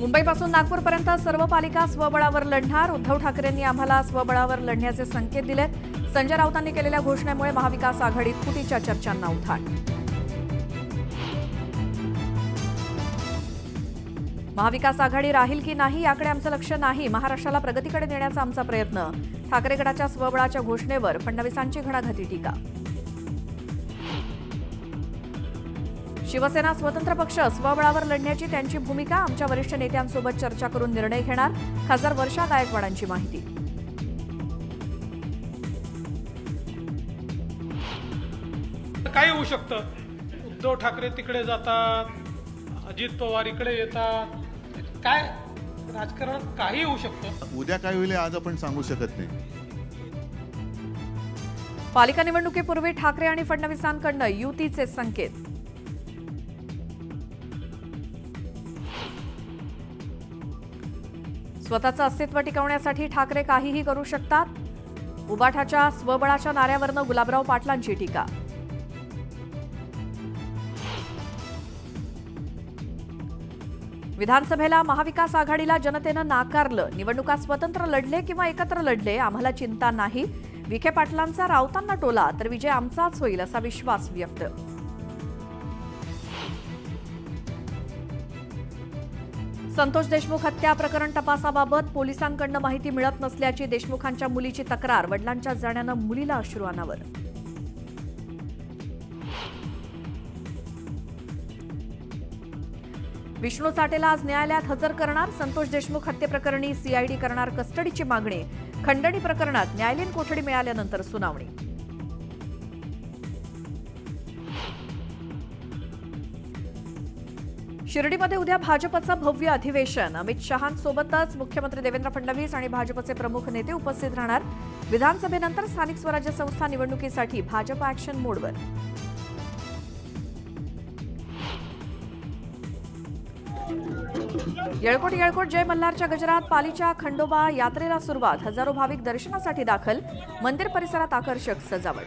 मुंबईपासून नागपूरपर्यंत सर्व पालिका स्वबळावर लढणार. उद्धव ठाकरेंनी आम्हाला स्वबळावर लढण्याचे संकेत दिलेत. संजय राऊतांनी केलेल्या घोषणेमुळे महाविकास आघाडीत फुटीच्या चर्चांना उधाण. महाविकास आघाडी राहील की नाही याकडे आमचं लक्ष नाही. महाराष्ट्राला प्रगतीकडे नेण्याचा आमचा प्रयत्न. ठाकरे गटाच्या स्वबळाच्या घोषणेवर फडणवीसांची घणाघाती टीका. शिवसेना स्वतंत्र पक्ष स्वबळावर लढण्याची त्यांची भूमिका. आमच्या वरिष्ठ नेत्यांसोबत चर्चा करून निर्णय घेणार. खासदार वर्षा गायकवाडांची माहिती. काय होऊ शकतं? उद्धव ठाकरे तिकडे जातात, अजित पवार इकडे येतात. काय राजकारणात काही होऊ शकतं. उद्या काय होईल आज आपण सांगू शकत नाही. पालिका निवडणुकीपूर्वी ठाकरे आणि फडणवीसांकडून युतीचे संकेत. स्वतःचं अस्तित्व टिकवण्यासाठी ठाकरे काहीही करू शकतात. उबाठाच्या स्वबळाच्या नाऱ्यावरनं गुलाबराव पाटलांची टीका. विधानसभेला महाविकास आघाडीला जनतेनं नाकारलं. निवडणुका स्वतंत्र लढले किंवा एकत्र लढले आम्हाला चिंता नाही. विखे पाटलांचा राऊतांना टोला तर विजय आमचाच होईल असा विश्वास व्यक्त. संतोष देशमुख हत्या प्रकरण तपासाबाबत पोलिसांकडून माहिती मिळत नसल्याची देशमुखांच्या मुलीची तक्रार. वडिलांच्या जाण्यानं मुलीला अश्रू अनावर. विष्णू साठेला आज न्यायालयात हजर करणार. संतोष देशमुख हत्येप्रकरणी सीआयडी करणार कस्टडीची मागणी. खंडणी प्रकरणात न्यायालयीन कोठडी मिळाल्यानंतर सुनावणी. शिर्डीमध्ये उद्या भाजपचं भव्य अधिवेशन. अमित शहांसोबतच मुख्यमंत्री देवेंद्र फडणवीस आणि भाजपचे प्रमुख नेते उपस्थित राहणार. विधानसभेनंतर स्थानिक स्वराज्य संस्था निवडणुकीसाठी भाजप ऍक्शन मोडवर. येळकोट जय मल्हारच्या गजरात पालीच्या खंडोबा यात्रेला सुरुवात. हजारो भाविक दर्शनासाठी दाखल. मंदिर परिसरात आकर्षक सजावट.